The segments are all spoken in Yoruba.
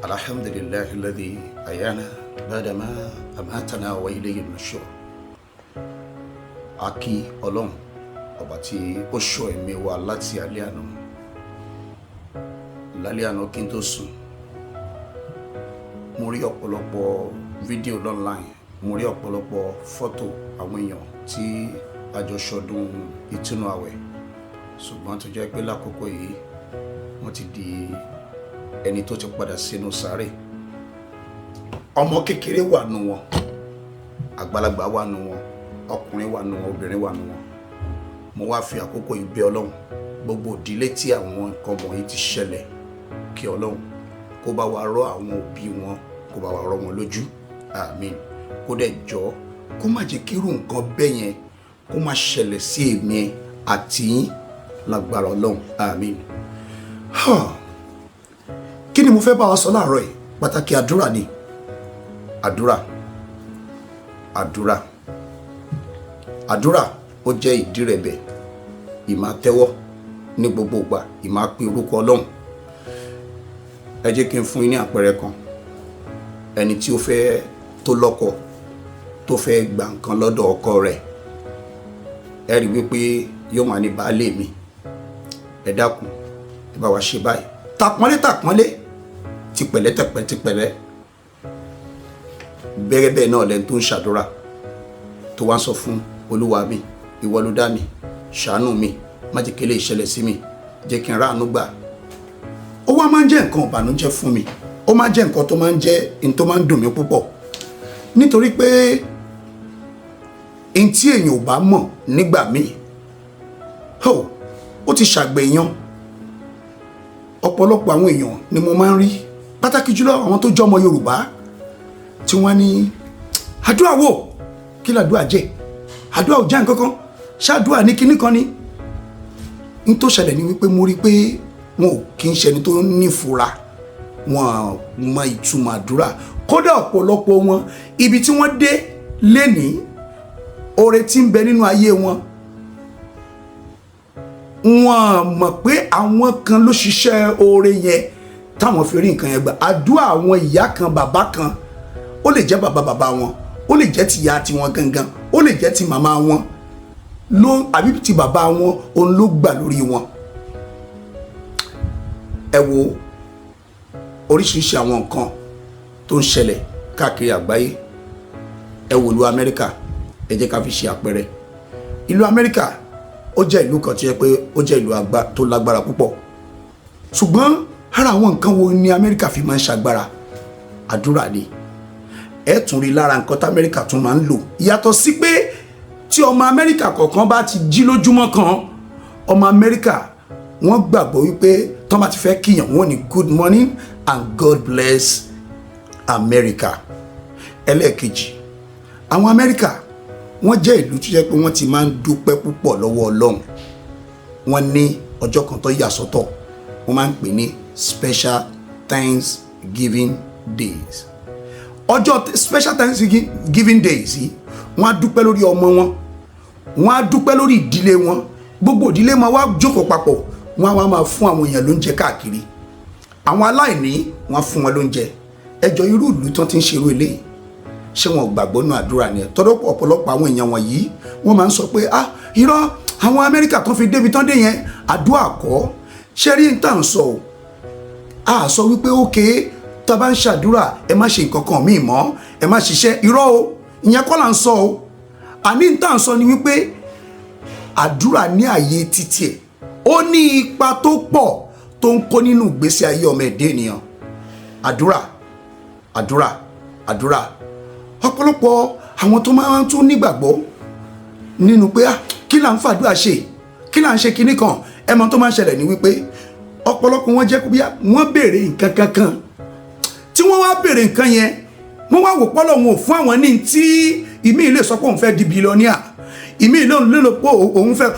Alhamdulillahi alladhi ayana badama amatana wa ilayhi nushur. Aki Ọlọ́run ọba tí ó ṣọ́ ẹ̀mí wa láti alẹ́ àná. Lálẹ́ àná kí n tó sùn, mo rí ọ̀pọ̀lọpọ̀ fídíò online, mo rí ọ̀pọ̀lọpọ̀ fọ́tò àwọn èèyàn tí a jọ ṣọdún ìtúnu àwẹ̀. Ṣùgbọ́n tó jẹ́ pé lákòókò yìí wọ́n ti di ẹni tó ti padà sínú sáré. Ọmọ kékeré wà nù wọn, àgbàlagbà wà nù wọn, ọkùnrin wà nù wọn, obìnrin wà nù wọn. Mo wá fi àkókò yìí bẹ̀ Ọlọ́run, gbogbo ìdílé tí àwọn nǹkan wọ̀nyí ti ṣẹlẹ̀, kí Ọlọ́run kó bá wa rọ̀ àwọn òbí wọn, kó bá wa rọ̀ wọn lójú. Àmín. Kó dẹ̀ jọ̀ọ́ kó má jẹ́ kí irú nǹkan bẹ́ẹ̀ yẹn kó má ṣẹlẹ̀ sí èmi àti yín lágbára Ọlọ́run. Àmín. Kí ni mo fẹ́ bá wa sọ láàárọ̀ yìí? Pàtàkì àdúrà ni. Àdúrà ó jẹ́ ìdírẹ̀bẹ̀, ìmá tẹ́wọ́ ní gbogbo ìgbà, ìmá pe orúkọ Ọlọ́run. Ẹ jẹ́ kí n fún yín ní àpẹẹrẹ kan. Ẹni tí ó fẹ́ tó lọ́kọ, tó fẹ́ gba nǹkan lọ́dọ̀ ọkọ rẹ̀, ẹ rí wípé yóò máa ní baálé mi, ẹ dákun, ẹ bá wa ṣe báyìí. Tàpọ́nlé, tipẹ̀lẹ́. Bẹ́ẹ̀ náà lẹ́nu tó ń ṣàdúrà, tó wá sọ fún Olúwa mi, ìwọ ló dá mi, ṣàánú mi, má jẹ́ kí eléyìí ṣẹlẹ̀ sí mi, jẹ́ kí n ráàánú gbà. Ó wá máa ń jẹ́ nǹkan ìbànújẹ́ fún mi, ó máa ń jẹ́ nǹkan tó máa ń jẹ́ in tó máa ń dùn mí púpọ̀, nítorí pé in tí èèyàn ò bá mọ̀ nígbà míì ó ti ṣàgbéyàn. Ọ̀pọ̀lọpọ̀ àwọn èèyàn ni mo máa ń rí, pàtàkì jùlọ àwọn tó jẹ́ ọmọ Yorùbá, tí wọ́n ní àdúrà wò, kí làdúrà jẹ́? Àdúrà ò jẹ́ nǹkan kan, ṣáàdúrà ní kinní kan ni. N tó ṣẹlẹ̀ ni wípé mo rí pé wọn ò kí ń ṣẹni tó nífura, wọn mọ ìtumọ̀ àdúrà. Kódà ọ̀pọ̀lọpọ̀ wọn, ibi tí wọ́n dé lénìí, oore tí ń bẹ nínú ayé wọn, wọn mọ̀ pé àwọn kan ló ṣiṣẹ́ oore yẹn táwọn fi rí nǹkan yẹn gbà. Àdúrà àwọn ìyá kan, bàbá kan, ó lè jẹ́ bàbá wọn, ó lè jẹ́ ti ìyá tiwọn gangan, ó lè jẹ́ ti màmá wọn àbí ti bàbá wọn, òun ló gbà lórí wọn. Ẹ wo oríṣiríṣi àwọn nǹkan tó ń ṣẹlẹ̀ káàkiri àgbáyé. Ẹ wo ìlú Amẹ́ríkà, ẹ jẹ́ ká fi ṣe àpẹẹrẹ. Ìlú Amẹ́ríkà ó jẹ́ ìlú kan tí ó yẹ pé ó jẹ́ ìlú tó lágbára púpọ̀. Ṣùgbọ́n ara àwọn nǹkan wo ni Amẹ́ríkà fi máa ń ṣàgbára? Àdúrà ni. Ẹ tún rí lára nǹkan tí Amẹ́ríkà tún máa ń lò. Yàtọ̀ sí pé tí ọmọ Amẹ́ríkà kọ̀ọ̀kan bá ti jí lójúmọ́ kan, ọmọ Amẹ́ríkà wọ́n gbàgbọ́ wípé tọ́n bá ti fẹ́ kíyàn wọ́n ní good morning and God bless America. Ẹlẹ́ẹ̀kejì, àwọn Amẹ́ríkà wọ́n jẹ́ ìlú tó jẹ́ pé wọ́n ti máa ń dúpẹ́ púpọ̀ lọ́wọ́ Ọlọ́run. Wọ́n ní ọjọ́ kan tó yà sọ́tọ̀, wọ́n máa ń pè ní special Thanksgiving days. Ọjọ́ special Thanksgiving days yìí, wọ́n á dúpẹ́ lórí ọmọ wọn, wọ́n á dúpẹ́ lórí ìdílé wọn, gbogbo ìdílé máa wá jókòó papọ̀, wọ́n á wá máa fún àwọn èèyàn lóúnjẹ káàkiri. Àwọn aláìní wọ́n á fún wọn lóúnjẹ. Ẹjọ́ irú ìlú tán ti ń ṣerú eléyìí, ṣé wọn ò gbàgbọ́ nínú àdúrà ni? Tọ́dọ̀ ọ̀pọ̀lọpọ̀ àwọn èèyàn wọ̀nyí wọ́n máa ń sọ pé irọ́ àwọn Amẹ́ríkà tó fi débi tán dé yẹn àdúrà kọ́. Ṣé rí n tà ń sọ o? A sọ wípé ókè tá a bá ń ṣàdúrà ẹ má ṣe nǹkan kan míì mọ́, ẹ má ṣiṣẹ́. Irọ́ o, ìyẹn kọ́ là ń sọ o. Àní n tà ń sọ ni wípé àdúrà ní ààyè títí ẹ̀, ó ní ipa tó pọ̀ tó ń kó nínú ìgbésí ayé ọmọ ẹ̀dá ènìyàn. Àdúrà. Ọ̀pọ̀lọpọ̀ àwọn tó máa ń tún nígbàgbọ́ nínú pé kí là ń fàdúrà ṣe, kí là ń ṣe kinní kan. Ẹmọ tó máa ń ṣẹlẹ̀ ní wípé ọ̀pọ̀lọpọ̀ wọn jẹ́ bí wọ́n béèrè nǹkan kankan, tí wọ́n wá béèrè nǹkan yẹn, wọ́n wá wò pọ́lọ̀ wọn ò fún àwọn ní tí ìmí ilé sọ pé òun fẹ́ di bílíọ̀níà, ìmí ilé òun lérò pé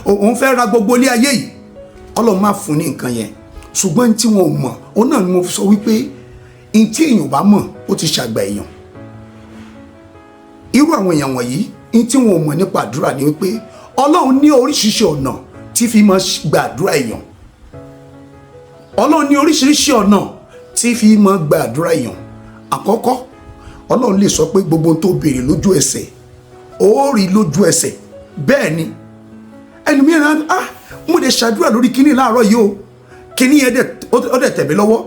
òun fẹ́ ra gbogbo ilé ayé yìí. Ọlọ́run máa fún ní nǹkan yẹn, ṣùgbọ́n tí wọn ò mọ̀, òun náà ni mo sọ wípé in tí èèyàn bá mọ̀ ó ti ṣàgbà èèyàn. Irú àwọn èèyàn wọ̀nyí, in tí wọn ò mọ̀ nípa àdúrà ni wípé Ọlọ́run ní oríṣiríṣi ọ̀nà tí fi máa gba àdúrà èèyàn. Ọlọ́run ní oríṣiríṣi ọ̀nà tí fi máa gba àdúrà èèyàn. Àkọ́kọ́, Ọlọ́run lè sọ pé gbogbo ohun tó béèrè lójú ẹsẹ̀ ó rí lójú ẹsẹ̀. Bẹ́ẹ̀ ni ẹni mìíràn mo lè ṣàdúrà lórí kíní láàárọ̀ yìí o, kíní yẹn ó dẹ̀ tẹ̀ mí lọ́wọ́.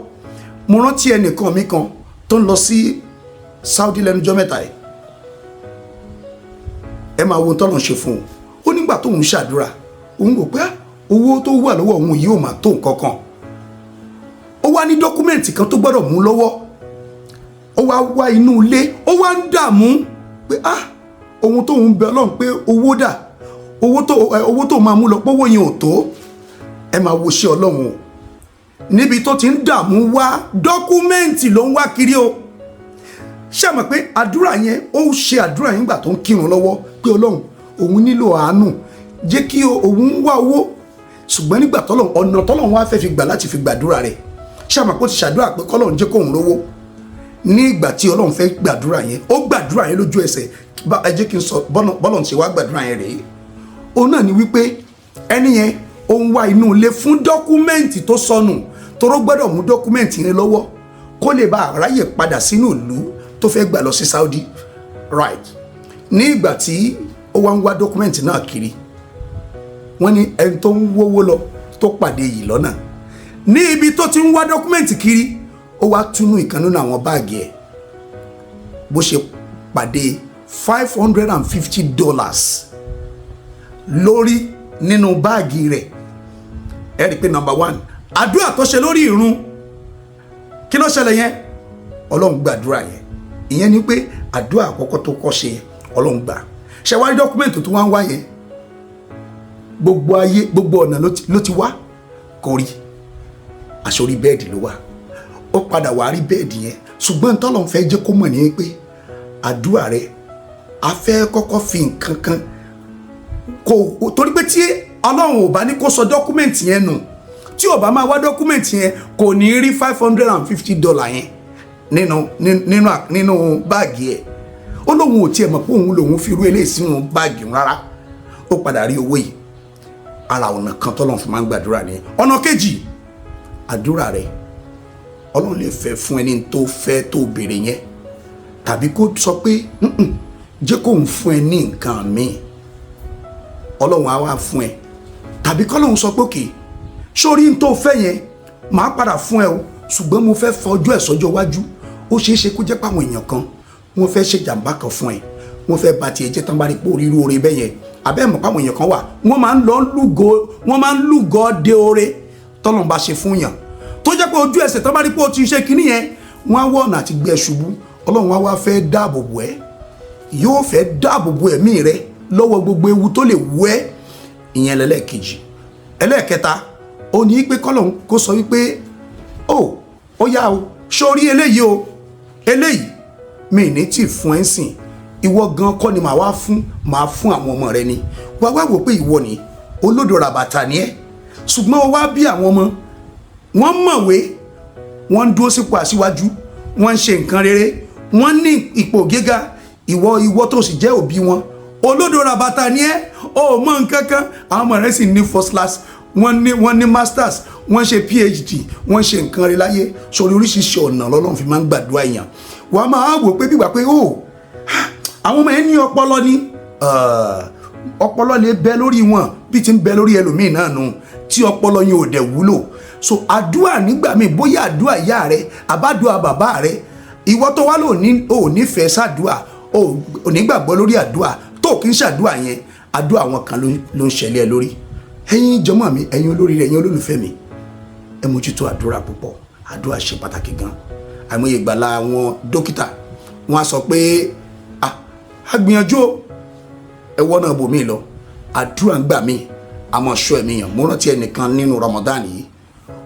Mo rántí ẹnìkan mi kan tó ń lọ sí Saudi lẹ́nu ọjọ́ mẹ́ta yìí. Ẹ máa wo tọ́lọ̀ ṣe fún un. Ó nígbà tóun ṣàdúrà òun rò pé owó tó wà lọ́wọ́ òun yìí ò máa tó nǹkan kan. Ó wá ní dọ́kúmẹ̀ntì kan tó gbọ́dọ̀ mú lọ́wọ́. Ó wá wá inú ilé, ó wá ń dààmú pé ohun tóun bẹ Ọlọ́run pé owó dà, owó tó máa mú lọ pé owó yẹn ò tó. Ẹ máa wo ṣe Ọlọ́run o. Níbi tó ti ń dààmú wá dọ́kúmẹ̀ntì ló ń wá kiri o. Ṣé mọ̀ pé àdúrà yẹn ó ṣe àdúrà yẹn nígbà tó ń kírun lọ́wọ́ pé Ọlọ́run òun nílò àánú jẹ́ kí òun wá owó, ṣùgbọ́n nígbà ọ̀nà tọ́lọ́run wá fẹ́ fi gbà láti fi gbàdúrà rẹ̀. Ṣé mọ̀ pé ó ti ṣàdúrà pé kọ́lọ́run jẹ́ kóun rówó. Ní ìgbà tí Ọlọ́run fẹ́ gbàdúrà yẹn, ó gbàdúrà yẹn lójú ẹsẹ̀. Ẹ jẹ́ kí n sọ bọ́lọ̀ ṣe wá gbàdúrà yẹn rèé. Òun náà ni wípé ẹni yẹn ó ń wá inú ilé fún dọ́kúmẹ́ǹtì tó sọnù, toró gbọ́dọ̀ mú dọ́kúmẹ́ǹtì yẹn lọ́wọ́ kó lè bá ráyè padà sínú ìlú tó fẹ́ gbà lọ sí Saudi. Right. Ní ìgbà tí ó wá ń wá dọ́kúmẹ́ǹtì náà kiri, wọ́n ní ẹni tó ń wówó lọ tó pàdé yìí lọ́nà. Ní ibi tó ti ń wá dọ́kúmẹ́ǹtì kiri, ó wá túnú ìkan nínú àwọn báàgì ẹ̀. Bó ṣe pàdé $550 lórí nínú báàgì rẹ̀. Ẹ rí pé number 1, àdúrà tó ṣe lórí ìrun, kí ló ṣẹlẹ̀ yẹn? Ọlọ́run gbàdúrà yẹn. Ìyẹn ni pé àdúrà àkọ́kọ́ tó kọ́ ṣe Ọlọ́run gbà. Ṣé wá rí dọ́kúmẹ̀ntì tó wá ń wá yẹn? Gbogbo ayé, gbogbo ọ̀nà ló ti wá kò rí. Àṣorí bẹ́ẹ̀dì ló wà. Ó padà wá rí bẹ́ẹ̀dì yẹn. Ṣùgbọ́n tọ́lọ́run fẹ́ jẹ́ kó mọ̀ ní pé àdúrà rẹ̀ a fẹ́ kọ́kọ́ fi nǹkan kan kò, torí pé tí Ọlọ́run ò bá ní kó sọ dọ́kúmẹ̀ntì yẹn nù, tí ò bá máa wá dọ́kúmẹ̀ntì yẹn kò ní rí $550 yẹn nínú báàgì ẹ̀. Ó lóun ò tiẹ̀ mọ̀ pé òun lòun fi rú eléyìí sínú báàgì rárá. Ó padà rí owó yìí. Ara ọ̀nà kan tọ́lọ́run fi máa ń gbàdúrà ni. Ọ̀nà kejì, àdúrà rẹ̀ Ọlọ́run lè fẹ́ fún ẹni tó fẹ́ tó béèrè yẹn, tàbí kó sọ pé jẹ́ kóun fún ẹ ní nǹkan míì. Ọlọ́run á wá fún ẹ, tàbí kọ́lọ́run sọ pé òkè sórí n tó fẹ́ yẹn màá padà fún ẹ o, ṣùgbọ́n mo fẹ́ fọjú ẹ̀ sọ́jọ́ iwájú. Ó ṣeé ṣe kó jẹ́ pé àwọn èèyàn kan wọ́n fẹ́ ṣe jàǹbá kan fún ẹ, wọ́n fẹ́ bà tiẹ̀ jẹ́ tán bá rí pé oríru oore bẹ́ẹ̀ yẹn. Àbẹ́ mọ̀ pé àwọn èèyàn kan wà wọ́n máa ń lúgọ de oore tọ́lọ́run bá ṣe fún yàn, tó jẹ́ pé ojú ẹsẹ̀ tán bá rí pé ó ti ṣe kinní yẹn wọ́n á wọ̀ ọ̀nà àti gbé ẹ ṣubú. Ọlọ́run á wá fẹ́ dáàbò bò ẹ́, yóò fẹ́ dáàbò bò ẹ̀mí rẹ lọ́wọ́ gbogbo ewu tó lè wú ẹ́. Ìyẹn lẹ́lẹ́kejì. Ẹlẹ́ẹ̀kẹta, ó ní pé kọ́lọ́run kó sọ wípé ó yá o, sórí eléyìí o, eléyìí mi ní tí fún ẹ ń sìn, ìwọ gan kọ́ ni màá fún àwọn ọmọ rẹ ni. Wá wò pé ìwọ ni olódò ràbàtà ni ẹ́, ṣùgbọ́n ó wá bí àwọn ọmọ wọ́n mọ̀wé, wọ́n ń dúró sípò aṣíwájú, wọ́n ń ṣe nǹkan rere, wọ́n ní ipò gíga. Ìwọ tó sì jẹ́ òbí wọn, olódò ràbàtà ni ẹ́, ó mọ̀ nǹkan kan. Àwọn ọmọ rẹ sì ní first class, wọ́n ní masters, wọ́n ṣe PhD, wọ́n ṣe nǹkan rẹ̀ láyé. Sórí oríṣiríṣi ọ̀nà lọ́lọ́run fi máa ń gbàdúrà èèyàn. Wàá máa wò pé bígbà pé àwọn ọmọ ẹ ní ọpọlọ ni. Ọpọlọ lè bẹ lórí wọn bí ti ń bẹ lórí ẹlòmíì náà nù, tí ọpọlọ yẹn ò dẹ̀ wúlò. So àdúrà nígbà míì, bóyá àdúrà ìyá rẹ àbádùá bàbá rẹ, ìwọ tó wá lò nífẹ̀ẹ́ sàdúà, ò ní gbàgbọ́ lórí àdúà, tó kì í ṣàdúà yẹn, àdúà wọn kan ló ń ṣẹlẹ̀ lórí. Ẹ̀yin jọmọ́ mi, ẹ̀yin olórí rẹ̀, ẹ̀yin olólùfẹ́ mi, ẹ mójútó àdúrà púpọ̀. Àdúrà ṣe pàtàkì gan. Àìmọye ìgbàlà àwọn dókítà wọ́n á sọ pé àgbìyànjú ẹwọ́ náà bò mí lọ. Àdúrà ń gbà mí àmọ́ ṣọ́ ẹ̀mí yàn. Mo rántí ẹnìkan nínú Ramadan yìí,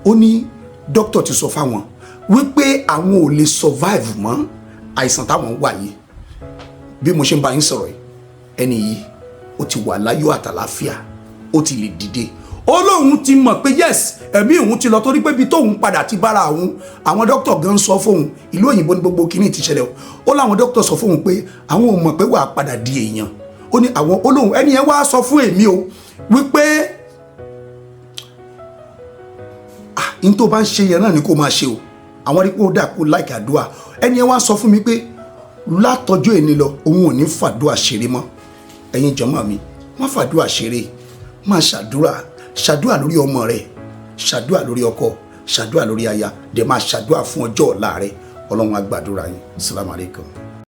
ó ní dókítà ti sọ fáwọn wípé àwọn ò lè survive mọ́ àìsàn táwọn wà yìí. Bí mo ṣe ń bá yín sọ̀rọ̀ yìí, ẹni yìí ó ti wà láyọ̀ àtàlàáfíà, ó ti lè dìde. Ọlọ́run ti mọ̀ pé yes, ẹ̀mí òun ti lọ, torí pé bí tóun padà ti bára àwọn dókítà gan sọ fóun, ìlú òyìnbó ní gbogbo kìíní ti ṣẹlẹ̀. Ó láwọn dókítà sọ fóun pé àwọn ò mọ̀ pé wàá padà di èèyàn. Ó ní àwọn Ọlọ́run, ẹni yẹn wá sọ fún èmi o wípé n tó bá ń ṣe yẹn náà ni kó máa ṣe o, àwọn rí pé ó dà kó láìka àdúrà. Ẹni ẹ wá sọ fún mi pé látọjọ́ èní lọ òun ò ní fàdúrà ṣeré mọ́. Ẹ̀yin jọmọ́ mi, má fàdúrà ṣeré, má ṣàdúrà lórí ọmọ rẹ, ṣàdúrà lórí ọkọ, ṣàdúrà lórí aya, dẹ̀ máa ṣàdúrà fún ọjọ́ ọ̀la rẹ. Ọlọ́run á gbàdúrà yín. Assalamu alaikum.